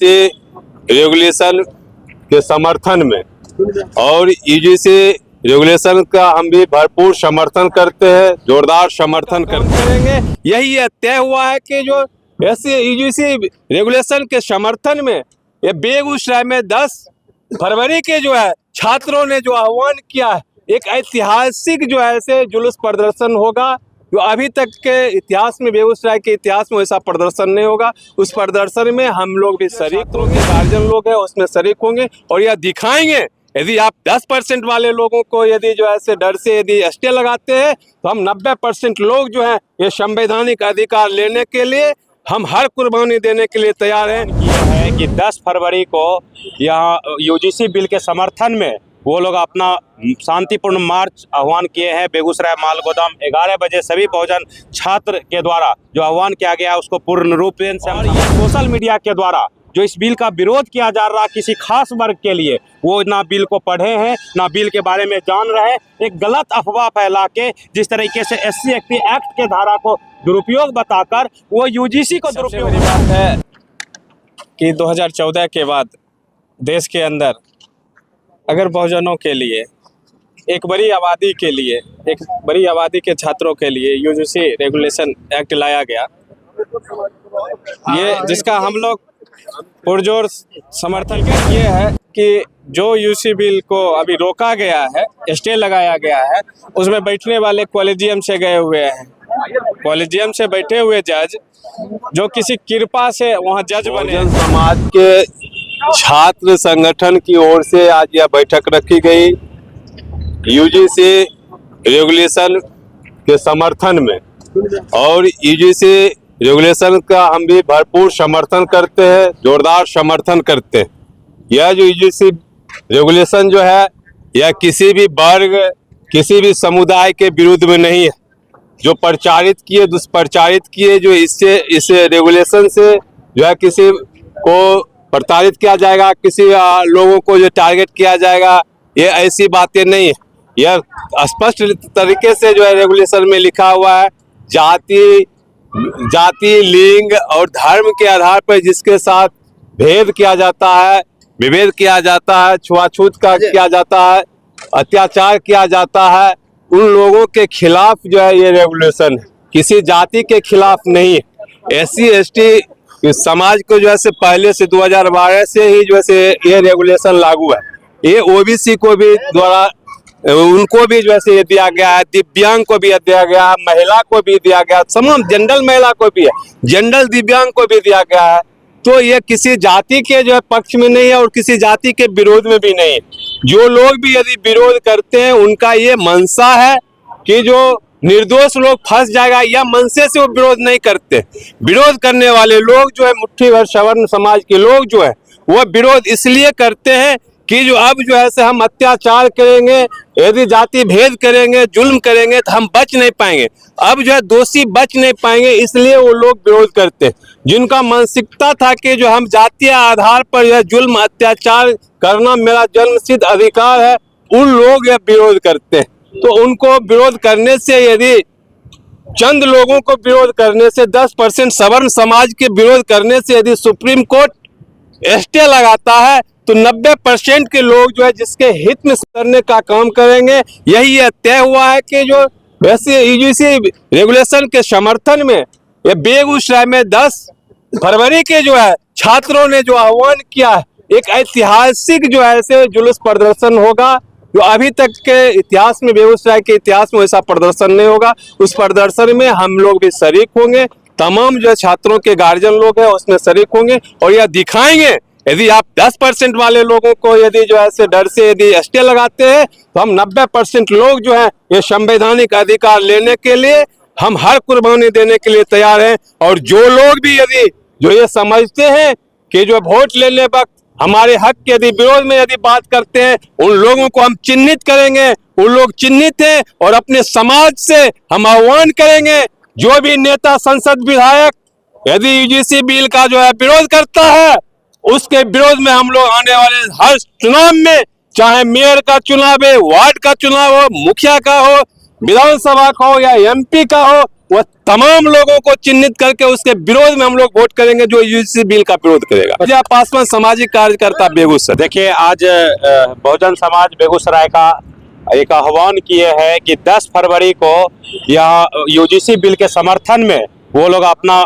UGC regulation के समर्थन में और यूजीसी रेगुलेशन का हम भी भरपूर समर्थन करते हैं, जोरदार समर्थन करेंगे। यही तय हुआ है कि जो ऐसे यूजीसी रेगुलेशन के समर्थन में ये बेगूसराय में 10 फरवरी के जो है छात्रों ने जो आह्वान किया है, एक ऐतिहासिक जो है ऐसे जुलूस प्रदर्शन होगा जो अभी तक के इतिहास में, बेगूसराय के इतिहास में वैसा प्रदर्शन नहीं होगा। उस प्रदर्शन में हम लोग भी शरीक होंगे, गार्जियन लोग हैं उसमें शरीक होंगे और यह दिखाएंगे। यदि आप 10% वाले लोगों को यदि जो है डर से यदि स्टे लगाते हैं तो हम 90% लोग जो है ये संवैधानिक अधिकार लेने के लिए हम हर कुर्बानी देने के लिए तैयार हैं। यह है कि 10 फरवरी को यहाँ यूजीसी बिल के समर्थन में वो लोग अपना शांतिपूर्ण मार्च आह्वान किए हैं। बेगूसराय माल गोदाम 11 बजे सभी बहुजन छात्र के द्वारा जो आह्वान किया गया है उसको पूर्ण रूप से सोशल मीडिया के द्वारा जो इस बिल का विरोध किया जा रहा है किसी खास वर्ग के लिए, वो ना बिल को पढ़े हैं ना बिल के बारे में जान रहे हैं, एक गलत अफवाह फैला के जिस तरीके से SC एक्ट के धारा को दुरुपयोग बताकर वो यूजीसी को दुरुपयोग। बात है कि 2014 के बाद देश के अंदर अगर बहुजनों के लिए, एक बड़ी आबादी के लिए, एक बड़ी आबादी के छात्रों के लिए यूजीसी रेगुलेशन एक्ट लाया गया, ये जिसका हम लोग पुरजोर समर्थन ये है कि जो यूजीसी बिल को अभी रोका गया है, स्टे लगाया गया है, उसमें बैठने वाले कॉलेजियम से गए हुए हैं। कॉलेजियम से बैठे हुए जज जो किसी कृपा से वहाँ जज बने। समाज के छात्र संगठन की ओर से आज यह बैठक रखी गई यूजीसी रेगुलेशन के समर्थन में और यूजीसी रेगुलेशन का हम भी भरपूर समर्थन करते हैं, जोरदार समर्थन करते हैं। यह जो यूजीसी रेगुलेशन जो है यह किसी भी वर्ग, किसी भी समुदाय के विरुद्ध में नहीं है। जो प्रचारित किए, दुष्प्रचारित किए, जो इससे इस रेगुलेशन से जो है किसी को प्रताड़ित किया जाएगा, किसी लोगों को जो टारगेट किया जाएगा, ये ऐसी बातें नहीं है। यह स्पष्ट तरीके से जो है रेगुलेशन में लिखा हुआ है, जाति, लिंग और धर्म के आधार पर जिसके साथ भेद किया जाता है, विभेद किया जाता है, छुआछूत का किया जाता है, अत्याचार किया जाता है, उन लोगों के खिलाफ जो है ये रेगुलेशन है, किसी जाति के खिलाफ नहीं है। SC ST समाज को जो है पहले से 2012 से ही जो है ये रेगुलेशन लागू है। ये OBC को भी द्वारा उनको भी जो है ये दिया गया है, दिव्यांग को भी दिया गया है, महिला को भी दिया गया, तमाम जनरल महिला को भी है, जनरल दिव्यांग को भी दिया गया है। तो ये किसी जाति के जो है पक्ष में नहीं है और किसी जाति के विरोध में भी नहीं है। जो लोग भी यदि विरोध करते हैं उनका ये मंशा है कि जो निर्दोष लोग फंस जाएगा, या मनसे से वो विरोध नहीं करते। विरोध करने वाले लोग जो है मुट्ठी भर सवर्ण समाज के लोग जो है वो विरोध इसलिए करते हैं कि जो अब जो है हम अत्याचार करेंगे, यदि जाति भेद करेंगे, जुल्म करेंगे तो हम बच नहीं पाएंगे। अब जो है दोषी बच नहीं पाएंगे, इसलिए वो लोग विरोध करते हैं। जिनका मानसिकता था कि जो हम जातीय आधार पर यह जुल्म अत्याचार करना मेरा जन्मसिद्ध अधिकार है, उन लोग यह विरोध करते हैं। तो उनको विरोध करने से, यदि चंद लोगों को विरोध करने से, 10% सवर्ण समाज के विरोध करने से यदि सुप्रीम कोर्ट स्टे लगाता है तो 90% के लोग जो है जिसके हित में करने का काम करेंगे। यही तय हुआ है कि जो वैसे यूजीसी रेगुलेशन के समर्थन में ये बेगूसराय में 10 फरवरी के जो है छात्रों ने जो आह्वान किया है, एक ऐतिहासिक जो है ऐसे जुलूस प्रदर्शन होगा जो अभी तक के इतिहास में, बेगूसराय के इतिहास में वैसा प्रदर्शन नहीं होगा। उस प्रदर्शन में हम लोग भी शरीक होंगे, तमाम जो छात्रों के गार्जियन लोग हैं उसमें शरीक होंगे और यह दिखाएंगे। यदि आप 10% वाले लोगों को यदि जो है डर से यदि स्टे लगाते हैं तो हम 90% लोग जो है ये संवैधानिक अधिकार लेने के लिए हम हर कुर्बानी देने के लिए तैयार हैं। और जो लोग भी यदि जो ये समझते हैं कि जो वोट लेने वक्त हमारे हक के यदि विरोध में यदि बात करते हैं, उन लोगों को हम चिन्हित करेंगे। उन लोग चिन्हित हैं और अपने समाज से हम आह्वान करेंगे, जो भी नेता, संसद, विधायक यदि यूजीसी बिल का जो है विरोध करता है, उसके विरोध में हम लोग आने वाले हर चुनाव में, चाहे मेयर का चुनाव है, वार्ड का चुनाव हो, मुखिया का हो, विधानसभा का हो या MP का हो, वह तमाम लोगों को चिन्हित करके उसके विरोध में हम लोग वोट करेंगे जो यूजीसी बिल का विरोध करेगा। प्रजा पासवान सामाजिक कार्यकर्ता बेगूसराय। देखिए, आज बहुजन समाज बेगूसराय का एक आह्वान किए हैं कि 10 फरवरी को यहाँ यूजीसी बिल के समर्थन में वो लोग अपना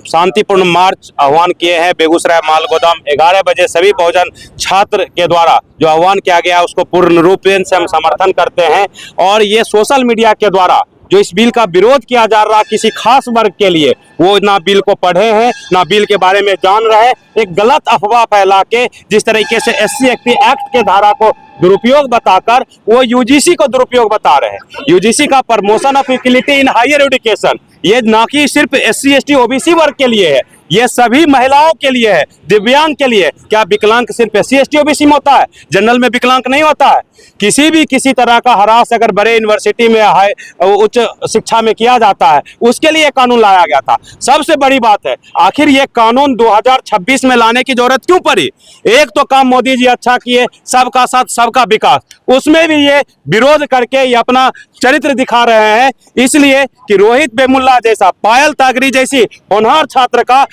शांतिपूर्ण मार्च आह्वान किए हैं। बेगूसराय माल गोदाम 11 बजे सभी बहुजन छात्र के द्वारा जो आह्वान किया गया उसको पूर्ण रूप से हम समर्थन करते हैं। और ये सोशल मीडिया के द्वारा जो इस बिल का विरोध किया जा रहा किसी खास वर्ग के लिए, वो ना बिल को पढ़े हैं ना बिल के बारे में जान रहे हैं, एक गलत अफवाह फैला के जिस तरीके से SC/ST एक्ट के धारा को दुरुपयोग बताकर वो यूजीसी को दुरुपयोग बता रहे हैं। यूजीसी का promotion of equality in higher education ये ना कि सिर्फ SC/ST OBC वर्ग के लिए है, ये सभी महिलाओं के लिए है, दिव्यांग के लिए। क्या विकलांग सिर्फ SC/ST OBC में होता है? जनरल में विकलांग नहीं होता है? किसी तरह का हरास अगर बड़े यूनिवर्सिटी में है, उच्च शिक्षा में किया जाता है, उसके लिए कानून लाया गया था। सबसे बड़ी बात है, आखिर ये कानून 2026 में लाने की जरूरत क्यों पड़ी? एक तो काम मोदी जी अच्छा किए, सबका साथ सबका विकास, उसमें भी ये विरोध करके ये अपना चरित्र दिखा रहे हैं। इसलिए कि रोहित वेमुल्ला जैसा, पायल तागरी जैसी होनहार छात्र का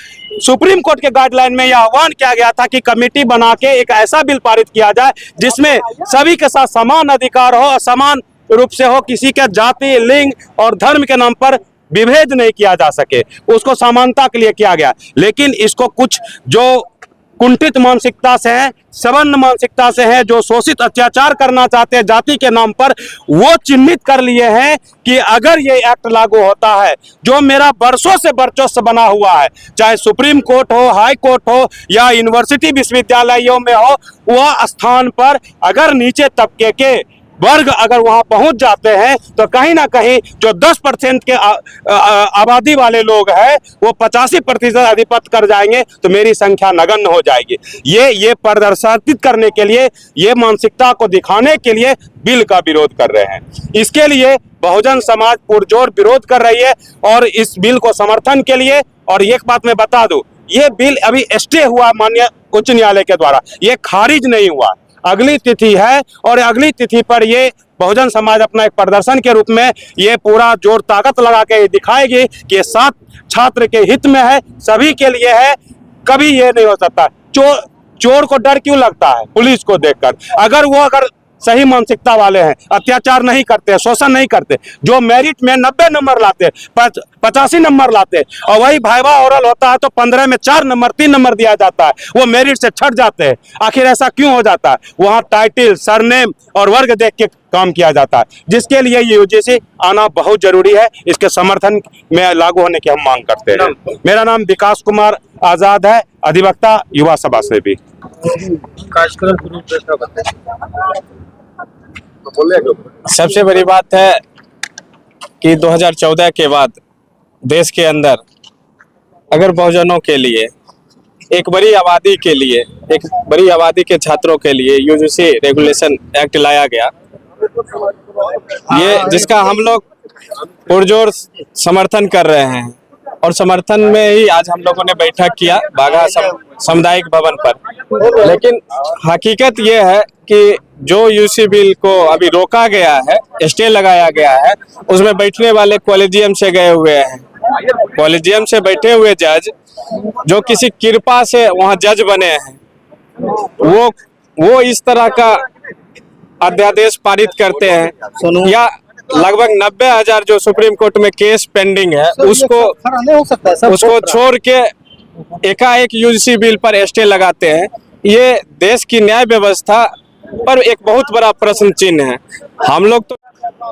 सुप्रीम कोर्ट के गाइडलाइन में यह आह्वान किया गया था कि कमेटी बना के एक ऐसा बिल पारित किया जाए जिसमें सभी के साथ समान अधिकार हो, समान रूप से हो, किसी के जाति, लिंग और धर्म के नाम पर विभेद नहीं किया जा सके, उसको समानता के लिए किया गया। लेकिन इसको कुछ जो कुंठित मानसिकता से है, सवर्ण मानसिकता से है, जो शोषित अत्याचार करना चाहते हैं जाति के नाम पर, वो चिन्हित कर लिए हैं कि अगर ये एक्ट लागू होता है जो मेरा वर्षों से वर्चस्व बना हुआ है, चाहे सुप्रीम कोर्ट हो, हाई कोर्ट हो या यूनिवर्सिटी विश्वविद्यालयों में हो, वह स्थान पर अगर नीचे तबके के वर्ग अगर वहां पहुंच जाते हैं तो कहीं ना कहीं जो 10% के आबादी वाले लोग हैं वो 85% अधिपत्य कर जाएंगे, तो मेरी संख्या नगण्य हो जाएगी। ये प्रदर्शित करने के लिए, ये मानसिकता को दिखाने के लिए बिल का विरोध कर रहे हैं। इसके लिए बहुजन समाज पुरजोर विरोध कर रही है और इस बिल को समर्थन के लिए। और एक बात मैं बता दूं, ये बिल अभी स्टे हुआ माननीय उच्च न्यायालय के द्वारा, ये खारिज नहीं हुआ, अगली तिथि है और अगली तिथि पर ये बहुजन समाज अपना एक प्रदर्शन के रूप में ये पूरा जोर ताकत लगा के दिखाएगी कि ये सात छात्र के हित में है, सभी के लिए है। कभी ये नहीं हो सकता। चोर को डर क्यों लगता है पुलिस को देखकर? अगर सही मानसिकता वाले हैं, अत्याचार नहीं करते, शोषण नहीं करते, जो मेरिट में 90 नंबर लाते, 85 नंबर लाते, और वही भाइवा ओरल होता है तो 15 में 4 नंबर 3 नंबर दिया जाता है, वो मेरिट से छट जाते हैं। आखिर ऐसा क्यों हो जाता है? वहाँ टाइटल, सरनेम और वर्ग देख के काम किया जाता है, जिसके लिए ये यूजीसी आना बहुत जरूरी है। इसके समर्थन में लागू होने की हम मांग करते हैं। मेरा नाम विकास कुमार आजाद है, अधिवक्ता, युवा सभा से भी। सबसे बड़ी बात है कि 2014 के बाद देश के अंदर अगर बहुजनों के लिए, एक बड़ी आबादी के लिए, एक बड़ी आबादी के छात्रों के लिए यूजीसी रेगुलेशन एक्ट लाया गया, ये जिसका हम लोग पुरजोर समर्थन कर रहे हैं। और समर्थन में ही आज हम लोगों ने बैठक किया बाघा सामुदायिक भवन पर। लेकिन हकीकत ये है कि जो यूजीसी बिल को अभी रोका गया है, स्टे लगाया गया है, उसमें बैठने वाले कॉलेजियम से गए हुए हैं। कॉलेजियम से बैठे हुए जज जो किसी कृपा से वहां जज बने हैं, वो इस तरह का अध्यादेश पारित करते हैं, या लगभग 90,000 जो सुप्रीम कोर्ट में केस पेंडिंग है उसको छोड़ के एकाएक यूजीसी बिल पर स्टे लगाते हैं। ये देश की न्याय व्यवस्था पर एक बहुत बड़ा प्रश्न चिन्ह है। हम लोग तो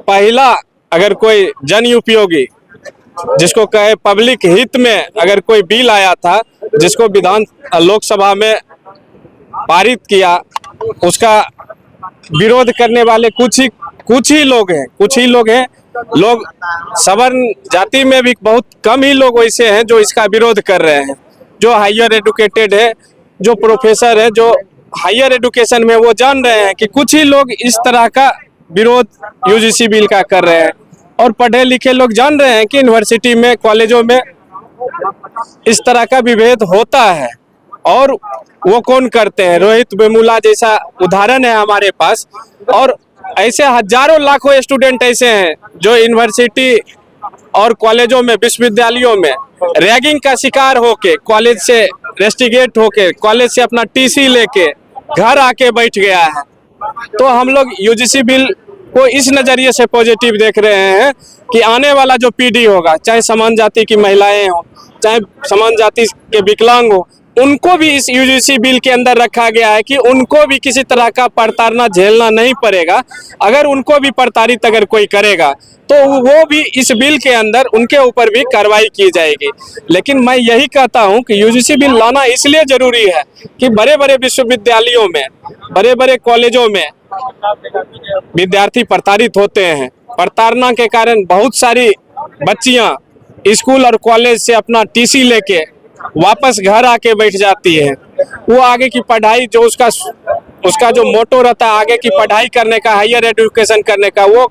पहला, अगर कोई जन उपयोगी जिसको कहे पब्लिक हित में अगर कोई बिल आया था जिसको लोकसभा में पारित किया, उसका विरोध करने वाले कुछ ही लोग हैं। लोग सवर्ण जाति में भी बहुत कम ही लोग वैसे हैं जो इसका विरोध कर रहे हैं। जो हायर एडुकेटेड है, जो प्रोफेसर है, जो हायर एडुकेशन में, वो जान रहे हैं कि कुछ ही लोग इस तरह का विरोध यूजीसी बिल का कर रहे हैं। और पढ़े लिखे लोग जान रहे हैं कि यूनिवर्सिटी में, कॉलेजों में इस तरह का विभेद होता है और वो कौन करते हैं। रोहित वेमुल्ला जैसा उदाहरण है हमारे पास, और ऐसे हजारों लाखों स्टूडेंट ऐसे हैं जो यूनिवर्सिटी और कॉलेजों में, विश्वविद्यालयों में रैगिंग का शिकार होके, कॉलेज से रेस्टिगेट होके, कॉलेज से अपना टीसी लेके घर आके बैठ गया है। तो हम लोग यूजीसी बिल को इस नज़रिए से पॉजिटिव देख रहे हैं कि आने वाला जो पीढ़ी होगा, चाहे समान जाति की महिलाएं हों, चाहे समान जाति के विकलांग हो, उनको भी इस यूजीसी बिल के अंदर रखा गया है कि उनको भी किसी तरह का प्रताड़ना झेलना नहीं पड़ेगा। अगर उनको भी प्रताड़ित अगर कोई करेगा तो वो भी इस बिल के अंदर उनके ऊपर भी कार्रवाई की जाएगी। लेकिन मैं यही कहता हूं कि यूजीसी बिल लाना इसलिए जरूरी है कि बड़े बड़े विश्वविद्यालयों में, बड़े बड़े कॉलेजों में विद्यार्थी प्रताड़ित होते हैं। प्रताड़ना के कारण बहुत सारी बच्चियां स्कूल और कॉलेज से अपना टीसी लेके वापस घर आके बैठ जाती है। वो आगे की पढ़ाई जो उसका जो मोटो रहता है आगे की पढ़ाई करने का, हायर एजुकेशन करने का, वो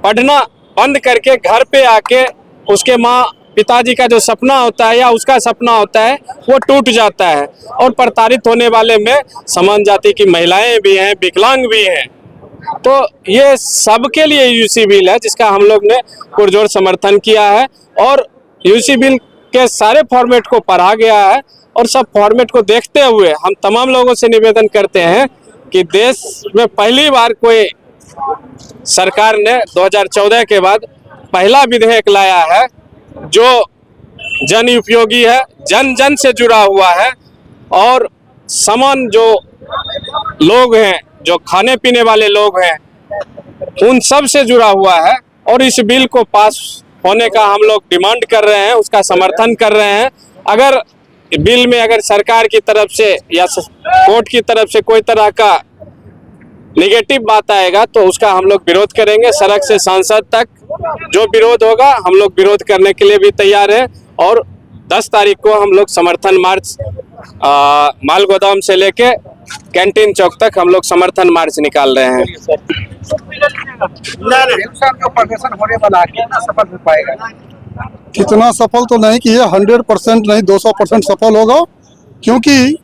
पढ़ना बंद करके घर पे आके उसके माँ पिताजी का जो सपना होता है या उसका सपना होता है वो टूट जाता है। और प्रताड़ित होने वाले में समान जाति की महिलाएं भी हैं, विकलांग भी हैं। तो ये सबके लिए यूजीसी बिल है जिसका हम लोग ने पुरजोर समर्थन किया है। और यूजीसी बिल के सारे फॉर्मेट को पढ़ा गया है और सब फॉर्मेट को देखते हुए हम तमाम लोगों से निवेदन करते हैं कि देश में पहली बार कोई सरकार ने 2014 के बाद पहला विधेयक लाया है जो जन उपयोगी है, जन जन से जुड़ा हुआ है और समान जो लोग हैं, जो खाने पीने वाले लोग हैं, उन सब से जुड़ा हुआ है। और इस बिल को पास होने का हम लोग डिमांड कर रहे हैं, उसका समर्थन कर रहे हैं। अगर बिल में अगर सरकार की तरफ से या कोर्ट की तरफ से कोई तरह का नेगेटिव बात आएगा तो उसका हम लोग विरोध करेंगे। सड़क से सांसद तक जो विरोध होगा हम लोग विरोध करने के लिए भी तैयार हैं। और 10 तारीख को हम लोग समर्थन मार्च माल गोदाम से लेके कैंटीन चौक तक हम लोग समर्थन मार्च निकाल रहे हैं। प्रदर्शन होने वाला है, कितना सफल हो पाएगा? कितना सफल तो नहीं कि ये 100% नहीं 200% सफल होगा, क्योंकि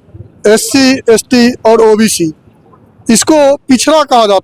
SC, ST और OBC इसको पिछड़ा कहा जाता है।